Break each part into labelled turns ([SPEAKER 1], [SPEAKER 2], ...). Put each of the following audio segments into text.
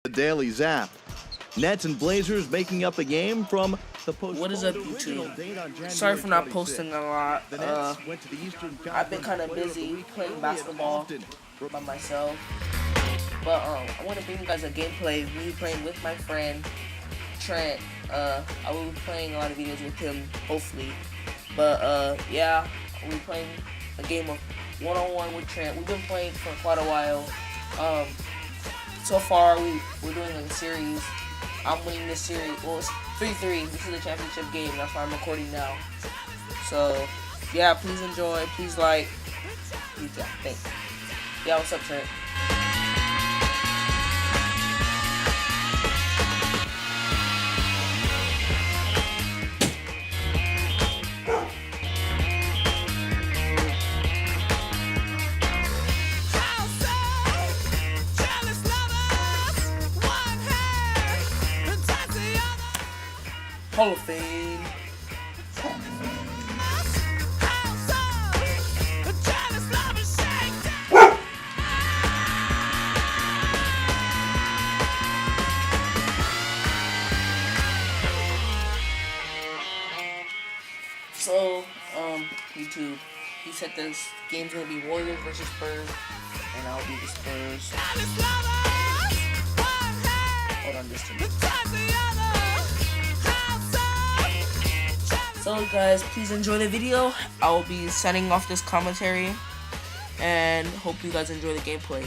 [SPEAKER 1] The Daily Zap. Nets and Blazers making up a game from the post.
[SPEAKER 2] What is up, YouTube? Sorry for not posting a lot. I've been kind of busy playing basketball by myself. But I want to bring you guys a gameplay of me playing with my friend Trent. I will be playing a lot of videos with him, hopefully. But yeah, we'll be playing a game of one-on-one with Trent. We've been playing for quite a while. So far we're doing a series. I'm winning this series. Well, it's 3-3. This is the championship game. That's why I'm recording now. So yeah, please enjoy. Please like. Please, yeah, thanks. Yeah, what's up, Trent? Hall of Fame. So, YouTube, he said this game's gonna be Warriors versus Spurs, and I'll be the Spurs. Hold on just a minute. So guys, please enjoy the video. I will be setting off this commentary, and hope you guys enjoy the gameplay.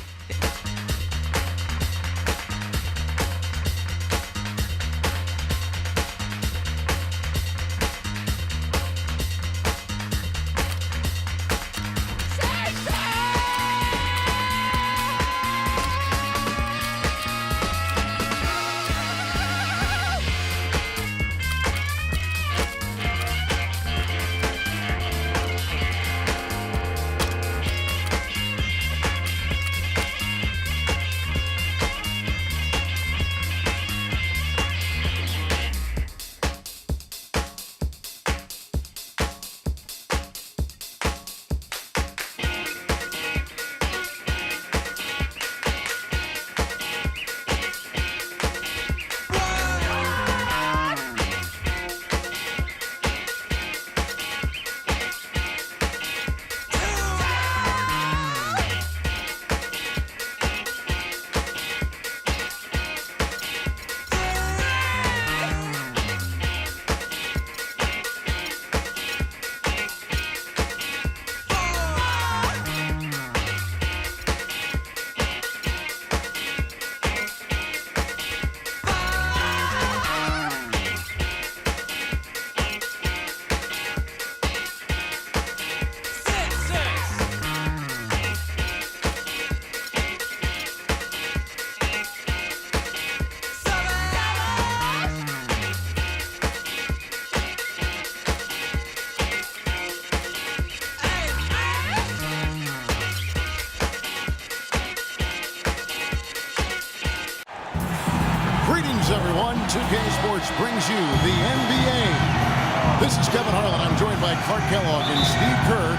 [SPEAKER 3] Greetings, everyone. 2K Sports brings you the NBA. This is Kevin Harlan. I'm joined by Clark Kellogg and Steve Kerr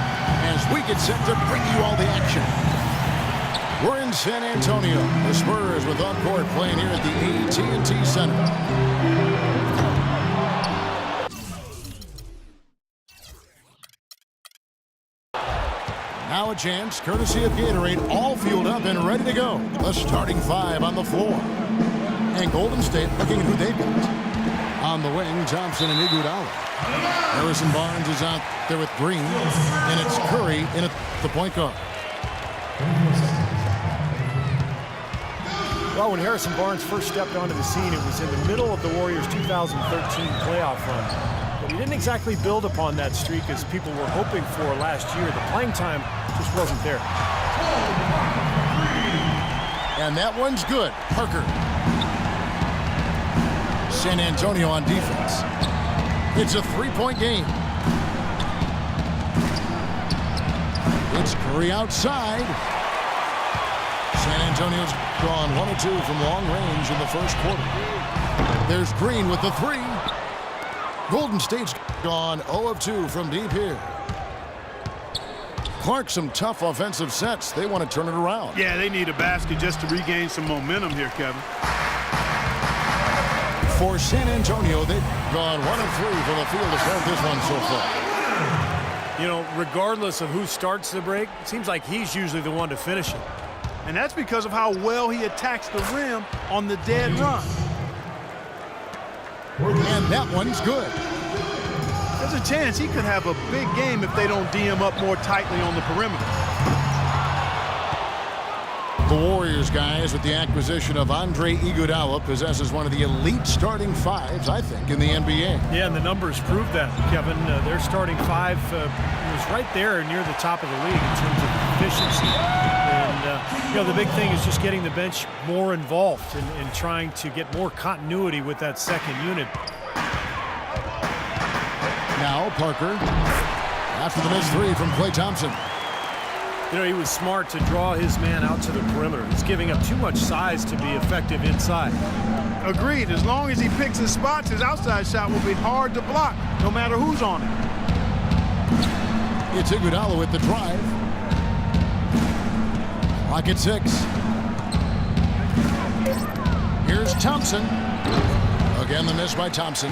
[SPEAKER 3] as we get set to bring you all the action. We're in San Antonio. The Spurs with on-court playing here at the AT&T Center. Now a chance, courtesy of Gatorade, all fueled up and ready to go. The starting five on the floor. And Golden State looking at who they've got. On the wing, Thompson and Iguodala. Harrison Barnes is out there with Green, and it's Curry in at the point guard.
[SPEAKER 4] Well, when Harrison Barnes first stepped onto the scene, it was in the middle of the Warriors' 2013 playoff run. But he didn't exactly build upon that streak as people were hoping for last year. The playing time just wasn't there.
[SPEAKER 3] And that one's good. Parker. San Antonio on defense. It's a three-point game. It's Curry outside. San Antonio's gone 1 of 2 from long range in the first quarter. There's Green with the three. Golden State's gone 0 of 2 from deep here. Clark, some tough offensive sets. They want to turn it around.
[SPEAKER 5] Yeah, they need a basket just to regain some momentum here, Kevin.
[SPEAKER 3] for San Antonio. They've gone 1 of 3 from the field to start this one so far.
[SPEAKER 4] You know, regardless of who starts the break, it seems like he's usually the one to finish it.
[SPEAKER 5] And that's because of how well he attacks the rim on the dead run.
[SPEAKER 3] And that one's good.
[SPEAKER 5] There's a chance he could have a big game if they don't D him up more tightly on the perimeter.
[SPEAKER 3] The Warriors, guys, with the acquisition of Andre Iguodala, possesses one of the elite starting fives, I think, in the NBA.
[SPEAKER 4] Yeah, and the numbers prove that, Kevin. Their starting five was right there near the top of the league in terms of efficiency. And, you know, the big thing is just getting the bench more involved and trying to get more continuity with that second unit.
[SPEAKER 3] Now Parker, after the missed 3 from Klay Thompson.
[SPEAKER 4] You know, he was smart to draw his man out to the perimeter. He's giving up too much size to be effective inside.
[SPEAKER 5] Agreed. As long as he picks his spots, his outside shot will be hard to block, no matter who's on it.
[SPEAKER 3] It's Iguodala with the drive. Clock at 6. Here's Thompson. Again, the miss by Thompson.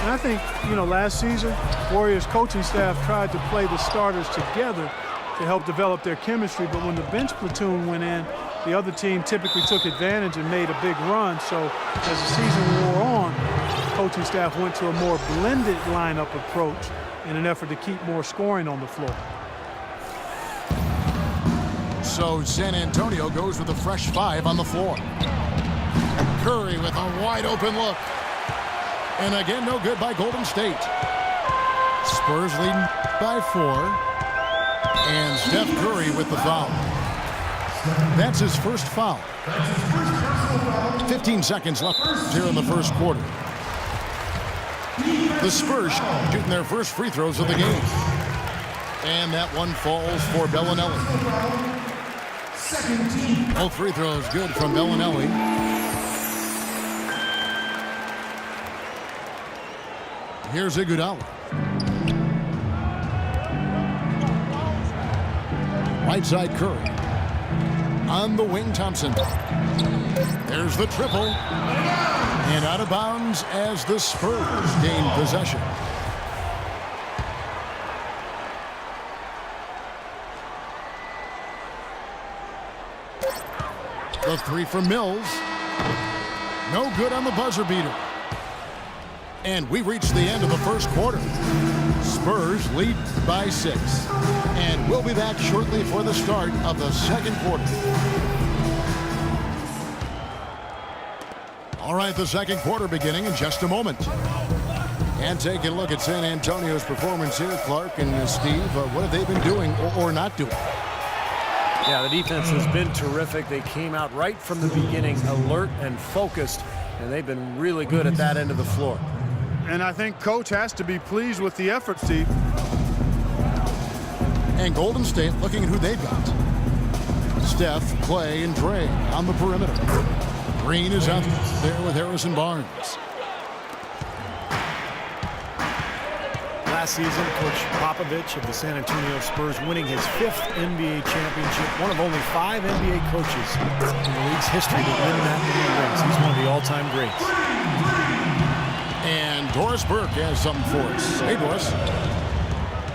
[SPEAKER 5] And I think, you know, last season, Warriors coaching staff tried to play the starters together to help develop their chemistry, but when the bench platoon went in, the other team typically took advantage and made a big run. So as the season wore on, coaching staff went to a more blended lineup approach in an effort to keep more scoring on the floor.
[SPEAKER 3] So San Antonio goes with a fresh 5 on the floor. Curry with a wide open look. And again, no good by Golden State. Spurs leading by 4. And Steph Curry with the foul. That's his first foul. 15 seconds left here in the first quarter. The Spurs shooting their first free throws of the game. And that one falls for Bellinelli. Both free throws good from Bellinelli. Here's Iguodala. Right side Curry. On the wing, Thompson. There's the triple. And out of bounds as the Spurs gain possession. The 3 from Mills. No good on the buzzer beater. And we reached the end of the first quarter. Spurs lead by 6. And we'll be back shortly for the start of the second quarter. All right, the second quarter beginning in just a moment. And taking a look at San Antonio's performance here, Clark and Steve. What have they been doing or not doing?
[SPEAKER 4] Yeah, the defense has been terrific. They came out right from the beginning, alert and focused, and they've been really good at that end of the floor.
[SPEAKER 5] And I think Coach has to be pleased with the effort, Steve.
[SPEAKER 3] And Golden State looking at who they've got. Steph, Klay, and Dre on the perimeter. Green is out there with Harrison Barnes.
[SPEAKER 4] Last season, Coach Popovich of the San Antonio Spurs winning his 5th NBA championship. One of only 5 NBA coaches in the league's history to win that many rings. He's one of the all-time greats.
[SPEAKER 3] And Doris Burke has something for us. Hey, Doris.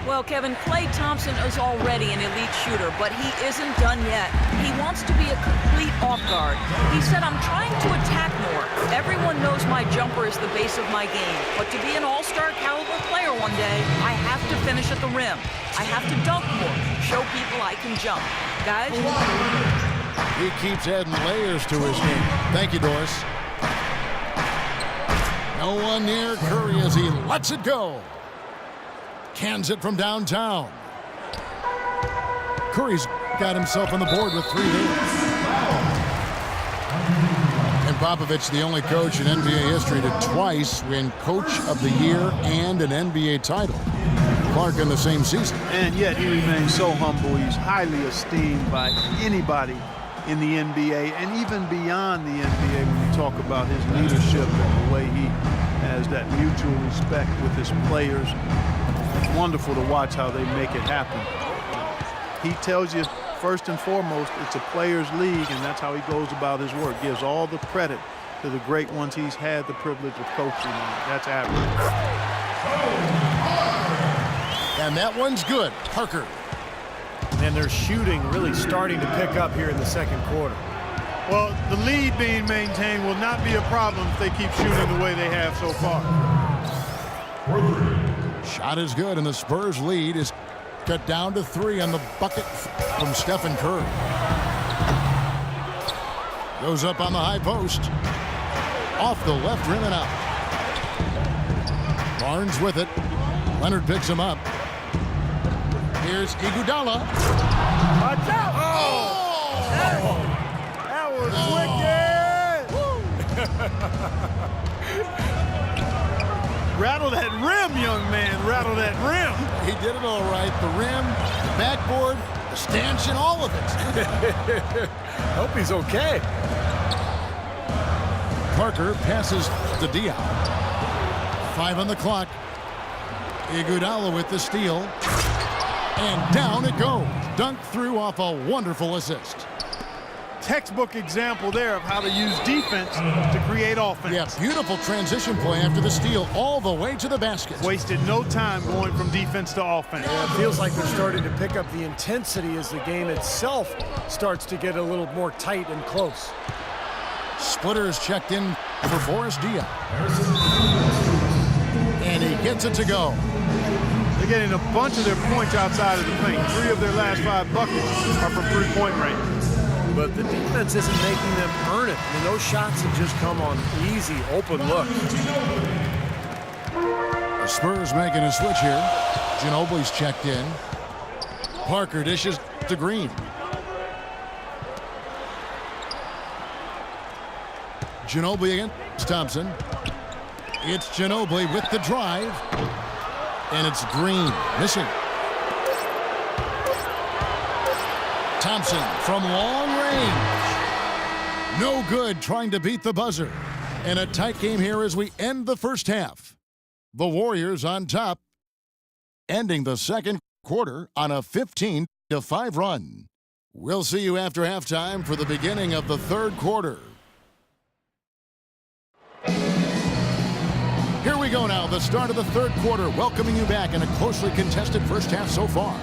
[SPEAKER 6] Well, Kevin, Klay Thompson is already an elite shooter, but he isn't done yet. He wants to be a complete off guard. He said, I'm trying to attack more. Everyone knows my jumper is the base of my game, but to be an all-star caliber player one day, I have to finish at the rim. I have to dunk more, show people I can jump. Guys?
[SPEAKER 3] He keeps adding layers to his game. Thank you, Doris. No one near Curry as he lets it go. Cans it from downtown. Curry's got himself on the board with 3 there. And Popovich, the only coach in NBA history to twice win Coach of the Year and an NBA title. Clark in the same season.
[SPEAKER 5] And yet he remains so humble. He's highly esteemed by anybody in the NBA and even beyond the NBA when you talk about his leadership and the way he has that mutual respect with his players. It's wonderful to watch how they make it happen. He tells you, first and foremost, it's a players' league, and that's how he goes about his work. Gives all the credit to the great ones he's had the privilege of coaching. That's average.
[SPEAKER 3] And that one's good. Parker.
[SPEAKER 4] And their shooting really starting to pick up here in the second quarter.
[SPEAKER 5] Well, the lead being maintained will not be a problem if they keep shooting the way they have so far.
[SPEAKER 3] Shot is good, and the Spurs lead is cut down to 3 on the bucket from Stephen Curry. Goes up on the high post. Off the left rim and out. Barnes with it. Leonard picks him up. Here's Iguodala.
[SPEAKER 5] Watch out! Oh! That was wicked! Rattle that rim, young man. Rattle that rim.
[SPEAKER 3] He did it all right. The rim, the backboard, the stanchion, all of it.
[SPEAKER 4] Hope he's okay.
[SPEAKER 3] Parker passes to Diop. 5 on the clock. Iguodala with the steal. And down it goes. Dunked through off a wonderful assist.
[SPEAKER 5] Textbook example there of how to use defense to create offense.
[SPEAKER 3] Yeah, beautiful transition play after the steal all the way to the basket.
[SPEAKER 5] Wasted no time going from defense to offense.
[SPEAKER 4] Yeah, it feels like they're starting to pick up the intensity as the game itself starts to get a little more tight and close.
[SPEAKER 3] Splitters checked in for Boris Diaw. And he gets it to go.
[SPEAKER 5] They're getting a bunch of their points outside of the paint. 3 of their last 5 buckets are from three-point range.
[SPEAKER 4] But the defense isn't making them earn it. I mean, those shots have just come on easy, open look.
[SPEAKER 3] The Spurs making a switch here. Ginobili's checked in. Parker dishes to Green. Ginobili against Thompson. It's Ginobili with the drive. And it's Green missing. Thompson from long range. No good, trying to beat the buzzer. And a tight game here as we end the first half. The Warriors on top, ending the second quarter on a 15-5 run. We'll see you after halftime for the beginning of the third quarter. Here we go now, the start of the third quarter, welcoming you back in a closely contested first half so far.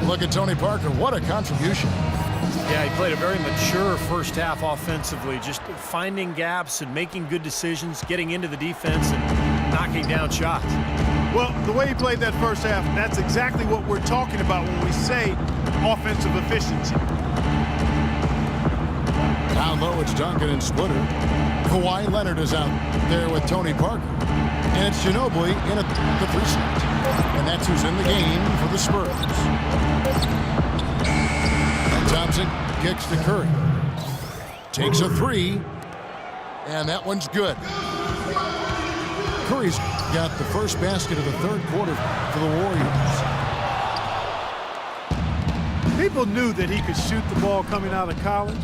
[SPEAKER 3] Look at Tony Parker, what a contribution.
[SPEAKER 4] Yeah, he played a very mature first half offensively, just finding gaps and making good decisions, getting into the defense and knocking down shots.
[SPEAKER 5] Well, the way he played that first half, that's exactly what we're talking about when we say offensive efficiency.
[SPEAKER 3] Down low, it's Duncan and Splitter. Kawhi Leonard is out there with Tony Parker. And it's Ginobili in at the 3 slot. And that's who's in the game for the Spurs. And Thompson kicks to Curry. Takes a 3. And that one's good. Curry's got the first basket of the third quarter for the Warriors.
[SPEAKER 5] People knew that he could shoot the ball coming out of college,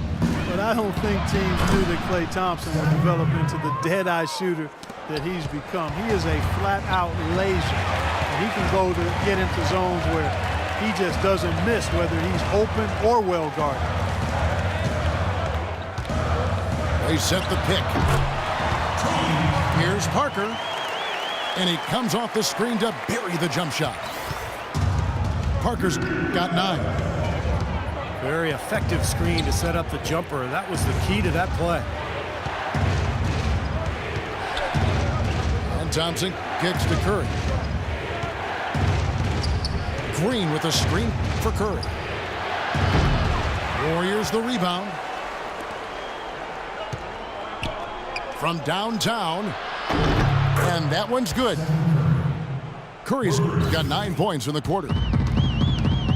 [SPEAKER 5] but I don't think teams knew that Klay Thompson would develop into the dead-eye shooter that he's become. He is a flat-out laser. And he can go to get into zones where he just doesn't miss, whether he's open or well guarded.
[SPEAKER 3] They set the pick. Here's Parker. And he comes off the screen to bury the jump shot. Parker's got 9.
[SPEAKER 4] Very effective screen to set up the jumper. That was the key to that play.
[SPEAKER 3] And Thompson kicks to Curry. Green with a screen for Curry. Warriors the rebound. From downtown. And that one's good. Curry's got 9 points in the quarter.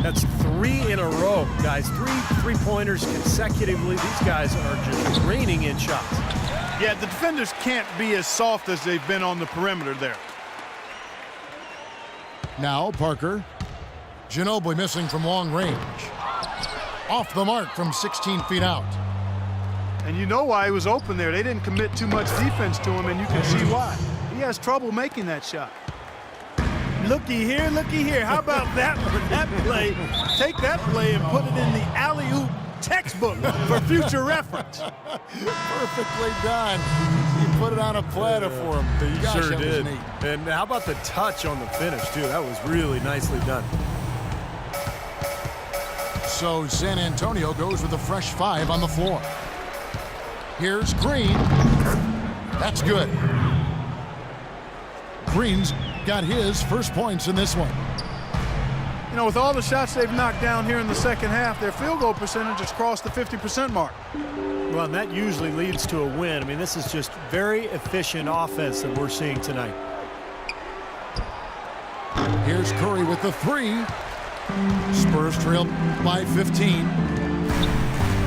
[SPEAKER 4] That's 3 in a row, guys. 3 three-pointers consecutively. These guys are just raining in shots.
[SPEAKER 5] Yeah, the defenders can't be as soft as they've been on the perimeter there.
[SPEAKER 3] Now Parker. Ginobili missing from long range. Off the mark from 16 feet out.
[SPEAKER 5] And you know why he was open there. They didn't commit too much defense to him, and you can see why. He has trouble making that shot. Looky here, looky here. How about that play? Take that play and put it in the alley-oop textbook for future reference.
[SPEAKER 3] Perfectly done. You put it on a platter for him.
[SPEAKER 4] He
[SPEAKER 3] Gosh,
[SPEAKER 4] sure
[SPEAKER 3] that was
[SPEAKER 4] did.
[SPEAKER 3] neat.
[SPEAKER 4] And how about the touch on the finish, too? That was really nicely done.
[SPEAKER 3] So San Antonio goes with a fresh 5 on the floor. Here's Green. That's good. Green's got his first points in this one.
[SPEAKER 5] You know, with all the shots they've knocked down here in the second half, their field goal percentage has crossed the 50% mark.
[SPEAKER 4] Well, and that usually leads to a win. I mean, this is just very efficient offense that we're seeing tonight.
[SPEAKER 3] Here's Curry with the 3. Spurs trail by 15.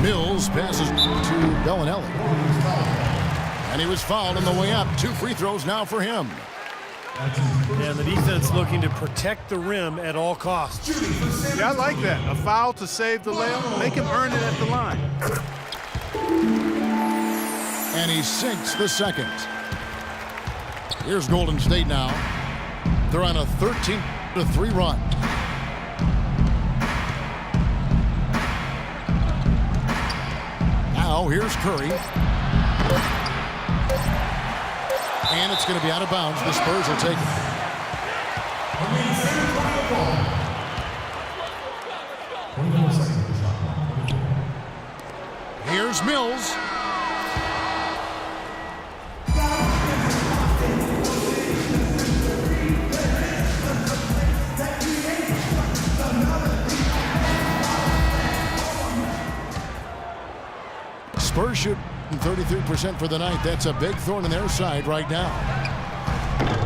[SPEAKER 3] Mills passes to Bellinelli. And he was fouled on the way up. 2 free throws now for him.
[SPEAKER 4] And the defense looking to protect the rim at all costs.
[SPEAKER 5] Yeah, I like that. A foul to save the layup. Make him earn it at the line.
[SPEAKER 3] And he sinks the second. Here's Golden State now. They're on a 13-3 run. Now here's Curry. And it's going to be out of bounds. The Spurs will take it. Here's Mills. Spurs shoot 33% for the night. That's a big thorn in their side right now.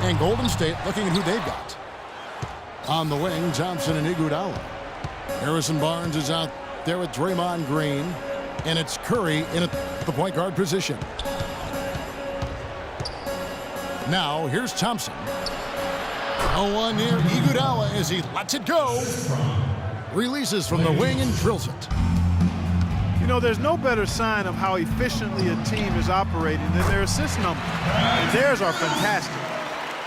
[SPEAKER 3] And Golden State looking at who they've got. On the wing, Thompson and Iguodala. Harrison Barnes is out there with Draymond Green. And it's Curry in the point guard position. Now, here's Thompson. No one near Iguodala as he lets it go. Releases from the wing and drills it.
[SPEAKER 5] You know, there's no better sign of how efficiently a team is operating than their assist numbers. And theirs are fantastic.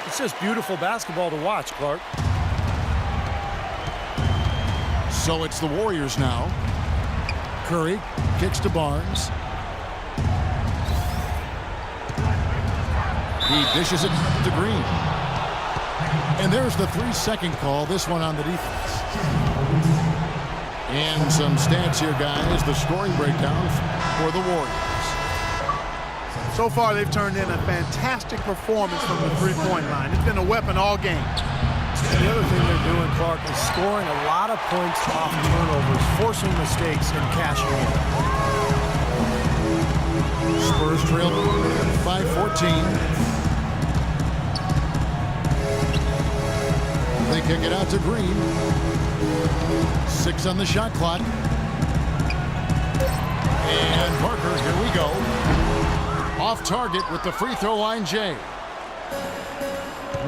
[SPEAKER 4] It's just beautiful basketball to watch, Clark.
[SPEAKER 3] So it's the Warriors now. Curry kicks to Barnes. He dishes it to Green. And there's the 3-second call, this one on the defense. And some stats here, guys. The scoring breakdown for the Warriors.
[SPEAKER 5] So far, they've turned in a fantastic performance from the three-point line. It's been a weapon all game.
[SPEAKER 4] And the other thing they're doing, Clark, is scoring a lot of points off turnovers, forcing mistakes and cashing in.
[SPEAKER 3] Spurs trail by 14. They kick it out to Green. 6 on the shot clock. And Parker, here we go. Off target with the free throw line, Jay.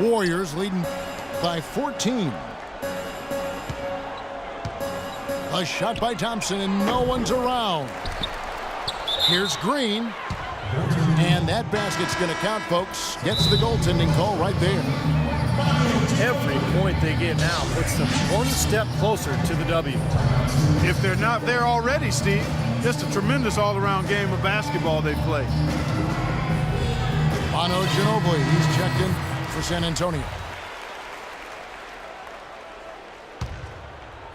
[SPEAKER 3] Warriors leading by 14. A shot by Thompson, and no one's around. Here's Green. And that basket's going to count, folks. Gets the goaltending call right there.
[SPEAKER 4] Every point they get now puts them one step closer to the W.
[SPEAKER 5] If they're not there already, Steve, just a tremendous all-around game of basketball they play.
[SPEAKER 3] Manu Ginobili, he's checked in for San Antonio.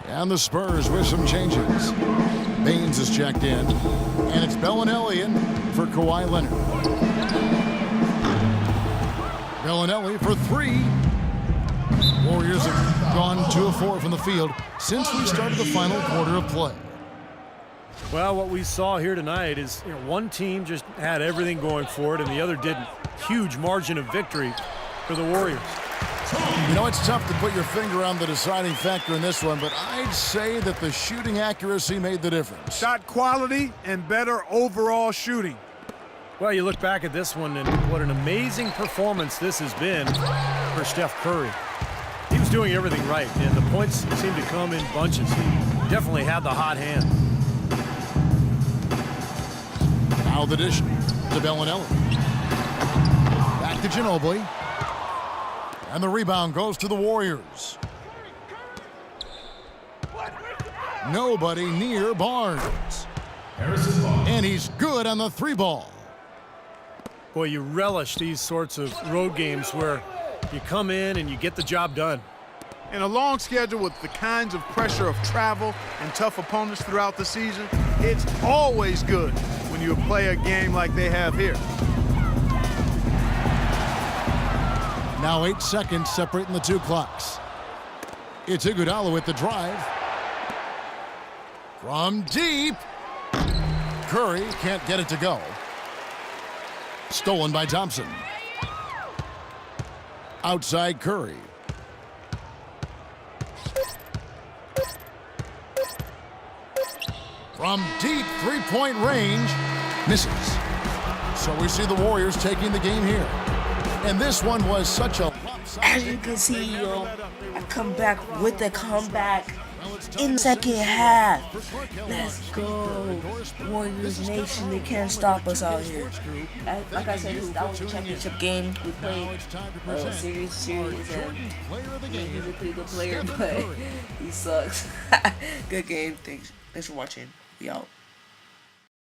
[SPEAKER 3] And the Spurs with some changes. Baines is checked in, and it's Bellinelli in for Kawhi Leonard. Bellinelli for 3. Warriors have gone 2 of 4 from the field since we started the final quarter of play.
[SPEAKER 4] Well, what we saw here tonight is one team just had everything going for it and the other didn't. Huge margin of victory for the Warriors.
[SPEAKER 3] You know, it's tough to put your finger on the deciding factor in this one, but I'd say that the shooting accuracy made the difference.
[SPEAKER 5] Shot quality and better overall shooting.
[SPEAKER 4] Well, you look back at this one and what an amazing performance this has been for Steph Curry. He was doing everything right, and the points seemed to come in bunches. He definitely had the hot hand.
[SPEAKER 3] Now the dish to Bellinelli. Back to Ginobili. And the rebound goes to the Warriors. Nobody near Barnes. And he's good on the 3 ball.
[SPEAKER 4] Boy, you relish these sorts of road games where you come in and you get the job done.
[SPEAKER 5] In a long schedule with the kinds of pressure of travel and tough opponents throughout the season, it's always good when you play a game like they have here.
[SPEAKER 3] Now 8 seconds separating the 2 clocks. It's Iguodala with the drive. From deep. Curry can't get it to go. Stolen by Thompson. Outside Curry. From deep 3-point range. Misses. So we see the Warriors taking the game here. And this one was such a...
[SPEAKER 2] As you can see, yo, I come back with the comeback in the second half. Let's go. Warriors Nation, they can't stop us out here. Like I said, that was a championship game. We played a series, and he's a pretty good player, but he sucks. Good game. Thanks for watching. We out.